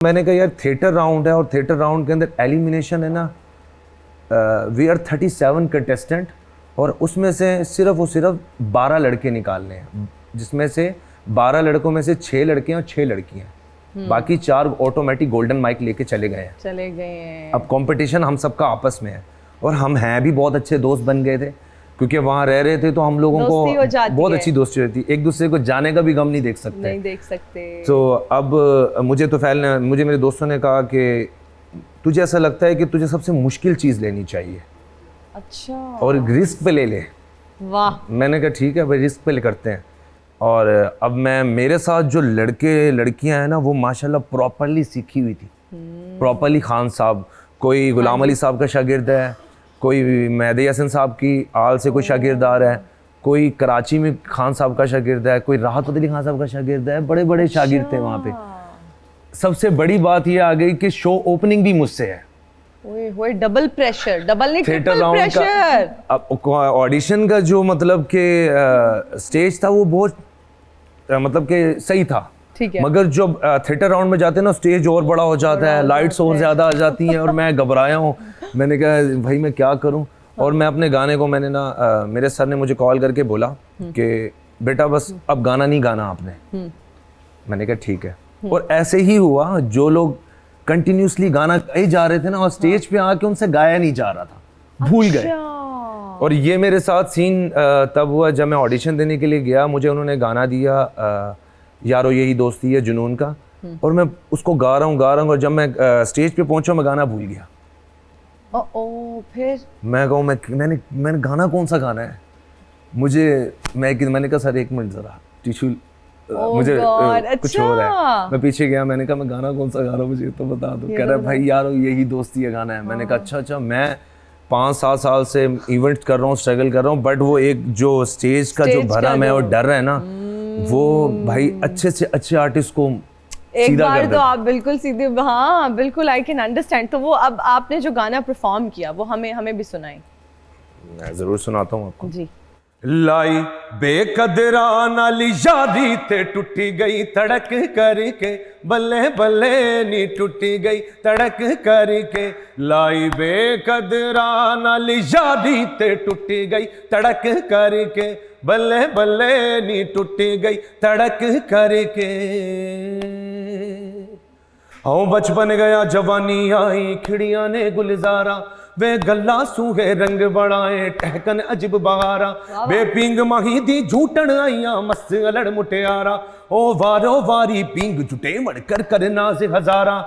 मैंने कहा यार थिएटर राउंड है और थिएटर राउंड के अंदर एलिमिनेशन है ना, वी आर 37 कंटेस्टेंट और उसमें से सिर्फ और सिर्फ 12 लड़के निकालने हैं, जिसमें से 12 लड़कों में से 6 लड़के और 6 लड़कियां, बाकी 4 ऑटोमेटिक गोल्डन माइक लेके चले गए हैं। अब कंपटीशन हम सबका आपस में है और हम हैं भी बहुत अच्छे दोस्त बन गए थे क्योंकि वहाँ रह रहे थे, तो हम लोगों को बहुत अच्छी दोस्ती रहती, एक दूसरे को जाने का भी गम नहीं देख सकते। तो अब मुझे मेरे दोस्तों ने कहा कि तुझे ऐसा लगता है कि तुझे सबसे मुश्किल चीज़ लेनी चाहिए, अच्छा, और रिस्क पे ले ले। वाह। मैंने कहा ठीक है भाई, रिस्क पे ले करते हैं। और अब मेरे साथ जो लड़के लड़कियां हैं ना, वो माशाल्लाह प्रॉपरली सीखी हुई थी, प्रॉपरली। खान साहब, कोई गुलाम अली साहब का शागिर्द है, कोई मेहदी हसन साहब की आल से कोई शागिर्द आ रहा है, कोई कराची में खान साहब का शागिर्द है, कोई राहत अली खान साहब का शागिर्द है, बड़े बड़े शागिर्द थे वहाँ पे। सबसे बड़ी बात ये आ गई कि शो ओपनिंग भी मुझसे है। ओए डबल प्रेशर, डबल नहीं ट्रिपल प्रेशर। अब ऑडिशन का जो मतलब कि स्टेज था वो बहुत मतलब कि सही था, मगर जब थिएटर राउंड में जाते हैं ना, स्टेज और बड़ा हो जाता है, लाइट्स और ज़्यादा आ जाती हैं और मैं घबराया हूँ। मैंने कहा भाई मैं क्या करूँ, और मैं अपने गाने को मैंने ना मेरे सर ने मुझे कॉल करके बोला कि बेटा बस अब गाना नहीं गाना आपने। मैंने कहा ठीक है। और ऐसे ही हुआ, जो लोग कंटिन्यूसली गाना गाए जा रहे थे ना, और स्टेज पे आके उनसे गाया नहीं जा रहा था, भूल गए। और ये मेरे साथ सीन तब हुआ जब मैं ऑडिशन देने के लिए गया, मुझे उन्होंने गाना दिया यारो यही दोस्ती है जुनून का, और मैं उसको गा रहा हूँ, और जब मैं स्टेज पे पहुंचा मैं गाना भूल गया। फिर मैं कहूँ मैंने गाना कौन सा गाना है, मैंने कहा सर 1 मिनट जरा टिश्यू, मुझे कुछ हो रहा है। मैं पीछे गया, मैंने कहा मैं गाना कौन सा गा रहा हूँ, मुझे तो बता दो। कह रहा है भाई यारो यही दोस्ती है गाना है। मैंने कहा अच्छा, मैं 5-7 साल से इवेंट कर रहा हूँ, स्ट्रगल कर रहा हूँ, बट वो एक जो स्टेज का जो भरम है और डर है ना, वो भाई अच्छे से अच्छे आर्टिस्ट को एक बार तो आप बिल्कुल सीधे, हाँ बिल्कुल, आई कैन अंडरस्टैंड। तो वो अब आपने जो गाना परफॉर्म किया वो हमें भी सुनाई। मैं जरूर सुनाता हूँ आपको जी। लाई बेकदरा नाली यादी ते टूटी गई तड़क करके, बल्ले बल्ले नी टूटी गई तड़क करके, लाई बेकदरा नाली यादी ते टूटी गई तड़क करके, बल्ले बल्ले नी टूटी गई तड़क करके। आओ बचपन गया जवानी आई, खिड़ियां ने गुलजारा, वे गल्ला सूहे रंग बढ़ाए टहकन अजब बहारा, बे पिंग माही दी झूठन आईया मस्त अलड़ मुटियारा, ओ वारो वारी पिंग जुटे मड़ कर नाज हजारा,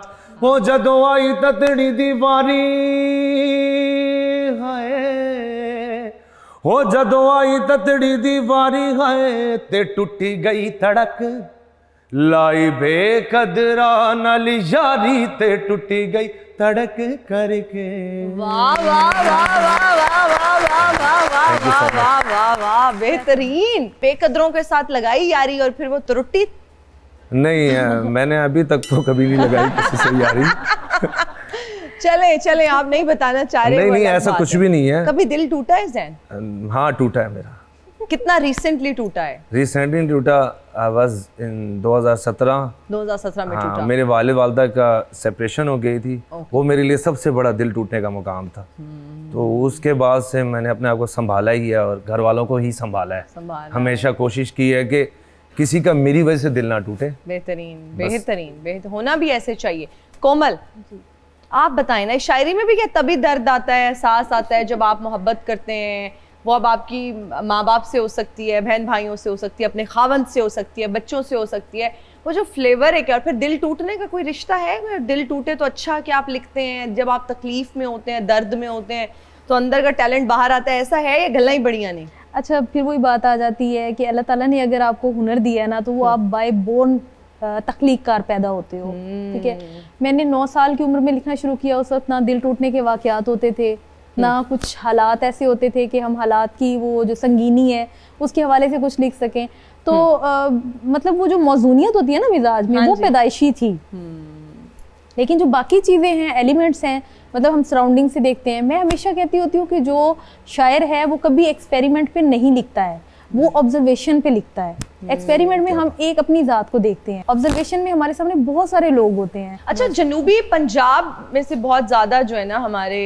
ओ जदों आई ततड़ी दी वारी हाय, ओ जदों आई ततड़ी दी वारी हाय, ते टूटी गई तड़क, लाई बेकदरा नाल यारी ते टूटी गई तड़क करके। वाह वाह वाह वाह वाह वाह वाह वाह वाह वाह वाह वाह वाह, बेहतरीन। बेकदरों के साथ लगाई यारी और फिर वो त्रुटि नहीं। मैंने अभी तक तो कभी नहीं लगाई किसी से यारी। चले आप नहीं बताना चाह रहे? नहीं, ऐसा कुछ भी नहीं है। कभी दिल टूटा है ज़ैन? हाँ टूटा है मेरा। कितना रिसेंटली टूटा है? रिसेंटली टूटा, आई वाज इन 2017 में टूटा। मेरे वालिद वालदा का सेपरेशन हो गई थी, वो मेरे लिए सबसे बड़ा दिल टूटने का मुकाम था। तो उसके बाद से मैंने अपने आप को संभाला ही है और घर वालों को ही संभाला है। हमेशा कोशिश की है कि किसी का मेरी वजह से दिल ना टूटे। बेहतरीन होना भी ऐसे चाहिए। कोमल आप बताएं ना, शायरी में भी क्या तभी दर्द आता है, एहसास आता है जब आप मोहब्बत करते हैं? वो अब आपकी माँ बाप से हो सकती है, बहन भाइयों से हो सकती है, अपने खावंद से हो सकती है, बच्चों से हो सकती है, वो जो फ्लेवर है क्या? और फिर दिल टूटने का कोई रिश्ता है? दिल टूटे तो अच्छा कि आप लिखते हैं, जब आप तकलीफ में होते हैं, दर्द में होते हैं, तो अंदर का टैलेंट बाहर आता है, ऐसा है या गल्ला ही बढ़िया नहीं? अच्छा, फिर वही बात आ जाती है कि अल्लाह ताला ने अगर आपको हुनर दिया है ना, तो वो आप बाय बोर्न तख्लीककार पैदा होते हो। ठीक है, मैंने 9 साल की उम्र में लिखना शुरू किया। उस वक्त ना दिल टूटने के वाक़यात होते थे, ना कुछ हालात ऐसे होते थे कि हम हालात की वो जो संगीनी है उसके हवाले से कुछ लिख सकें। तो मतलब वो जो मौजूनियत होती है ना मिजाज में, वो पैदाइशी थी। लेकिन जो बाकी चीज़ें हैं, एलिमेंट्स हैं, मतलब हम सराउंडिंग से देखते हैं। मैं हमेशा कहती होती हूँ कि जो शायर है वो कभी एक्सपेरिमेंट पे नहीं लिखता है, वो ऑब्जर्वेशन पे लिखता है। एक्सपेरिमेंट में हम एक अपनी जात को देखते हैं, ऑब्जर्वेशन में हमारे सामने बहुत सारे लोग होते हैं। अच्छा, जनूबी पंजाब में से बहुत ज्यादा जो है ना हमारे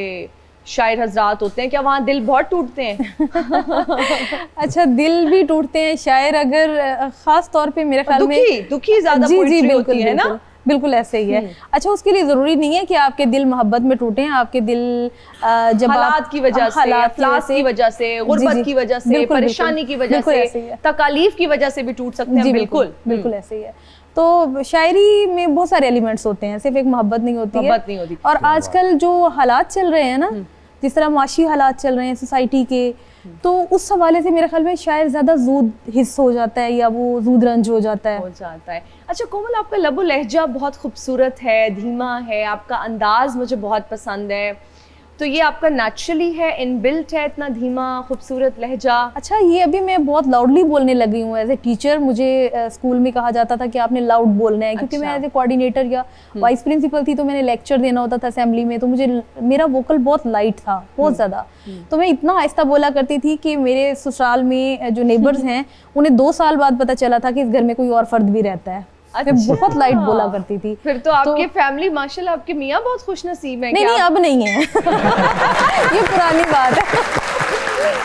शायर हजरात होते हैं, क्या वहाँ दिल बहुत टूटते हैं? अच्छा, दिल भी टूटते हैं शायर, अगर खास तौर पे मेरे ख्याल में दुखी ज्यादा पोएट्री होती है ना। बिल्कुल ऐसे ही है। अच्छा, उसके लिए जरूरी नहीं है कि आपके दिल मोहब्बत में टूटे हैं, आपके दिल जब हालात की वजह से, अफलास की वजह से, गुर्बत की वजह से, परेशानी की वजह से, तकालीफ की वजह से भी टूट सकते हैं। बिल्कुल बिल्कुल ऐसे ही है। तो शायरी में बहुत सारे एलिमेंट्स होते हैं, सिर्फ एक मोहब्बत नहीं होती है। और आजकल जो हालात चल रहे हैं ना, जिस तरह माशी हालात चल रहे हैं सोसाइटी के, तो उस हवाले से मेरे ख्याल में शायद ज़्यादा जूद हिस्स हो जाता है या वो जूद रंज हो जाता है। अच्छा कोमल, आपका लबो लहजा बहुत खूबसूरत है, धीमा है, आपका अंदाज मुझे बहुत पसंद है, तो ये आपका नेचुरली है, इनबिल्ट है इतना धीमा खूबसूरत लहजा? अच्छा, ये अभी मैं बहुत लाउडली बोलने लगी हूँ। एज ए टीचर मुझे स्कूल में कहा जाता था कि आपने लाउड बोलना है, क्योंकि मैं एज ए कोऑर्डिनेटर या वाइस प्रिंसिपल थी, तो मैंने लेक्चर देना होता था असेंबली में, तो मुझे मेरा वोकल बहुत लाइट था, बहुत ज़्यादा। तो मैं इतना आहिस्ता बोला करती थी कि मेरे ससुराल में जो नेबर्स हैं उन्हें 2 साल बाद पता चला था कि इस घर में कोई और फर्द भी रहता है। मैं बहुत लाइट बोला करती थी। फिर तो आपके फैमिली माशाल्लाह, आपके मियाँ बहुत खुशनसीब हैं। नहीं, अब नहीं है। ये पुरानी बात है।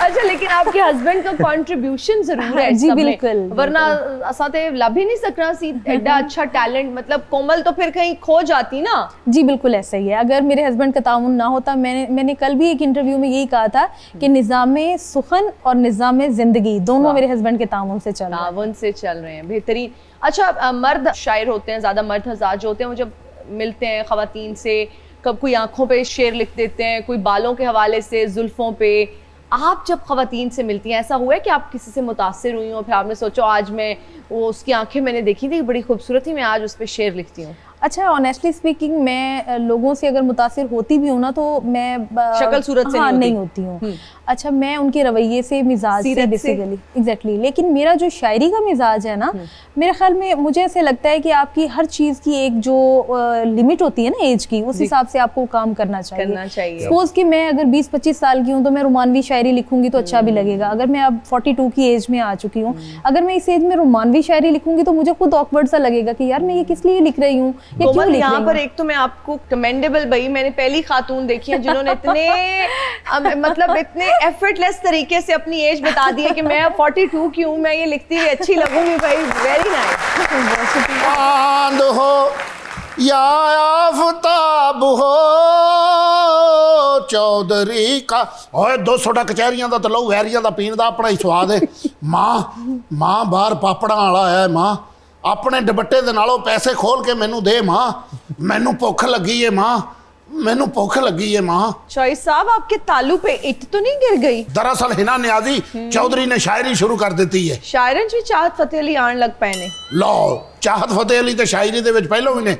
अच्छा, लेकिन आपके हस्बैंड का कंट्रीब्यूशन जरूर है जी बिल्कुल, वरना असाते लब ही नहीं सकना सी एडा अच्छा टैलेंट, मतलब कोमल तो फिर कहीं खो जाती ना। जी बिल्कुल ऐसा ही है। अगर मेरे हस्बैंड का ताउन ना होता, मैंने कल भी एक इंटरव्यू में यही कहा था कि निज़ामे सुखन और निज़ामे जिंदगी दोनों मेरे हस्बैंड के ताउन से चल रहे हैं। बेहतरीन। अच्छा, मर्द शायर होते हैं, ज्यादा मर्द हज़ार जो होते हैं, वो जब मिलते हैं खवातीन से, कब कोई आंखों पे शेर लिख देते हैं, कोई बालों के हवाले से, जुल्फों पे। आप जब खवातीन से मिलती हैं, ऐसा हुआ है कि आप किसी से मुतासिर हुई हो, फिर आपने सोचो आज मैं वो उसकी आंखें मैंने देखी थी, बड़ी खूबसूरत थी, मैं आज उस पर शेर लिखती हूँ? अच्छा, ऑनेस्टली स्पीकिंग, मैं लोगों से अगर मुतासिर होती भी हूँ ना, तो मैं शक्ल सूरत से नहीं होती हूँ। अच्छा, मैं उनके रवैये से, मिजाज से बेसिकली, एग्जैक्टली। लेकिन मेरा जो शायरी का मिजाज है ना, मेरे ख्याल में मुझे ऐसे लगता है कि आपकी हर चीज़ की एक जो लिमिट होती है ना एज की, उस हिसाब से आपको काम करना चाहिए। सपोज कि मैं अगर 20-25 साल की हूँ तो मैं रोमानवी शायरी लिखूंगी तो अच्छा भी लगेगा। अगर मैं अब 42 की एज में आ चुकी हूँ, अगर मैं इस एज में रोमानवी शायरी लिखूंगी तो मुझे खुद ऑकवर्ड सा लगेगा कि यार मैं ये किस लिए लिख रही हूँ, ये क्यों लिख रही हूँ। यहाँ पर एक तो मैं आपको कमेंडेबल भाई, मैंने पहली खातून देखी है जिन्होंने इतने मतलब इतने एफर्टलेस तरीके से अपनी एज बता दी है कि मैं 42 की हूँ, मैं ये लिखती हुई अच्छी लगूंगी भाई। Very nice. चांद हो या आफताब हो चौधरी का, ओए 200 कचहरियां दा ते लहू वैरियां दा पीण दा अपना ही स्वाद है। मां बाहर पापड़ा वाला है, मां अपने दुपट्टे दे नालों पैसे खोल के मैनू दे, मां मैनू भुख लगी है, मां मैनू भुख लगी है, मां। चॉइस साहब, आपके तालू पे इट तो नहीं गिर गई? दरअसल हिना न्याजी चौधरी ने शायरी शुरू कर दी है। शायरन भी चाहत फतेह अली आन लग पे ने। लो, चाहत फतेह अली तो शायरी दे विच पहलों भी ने,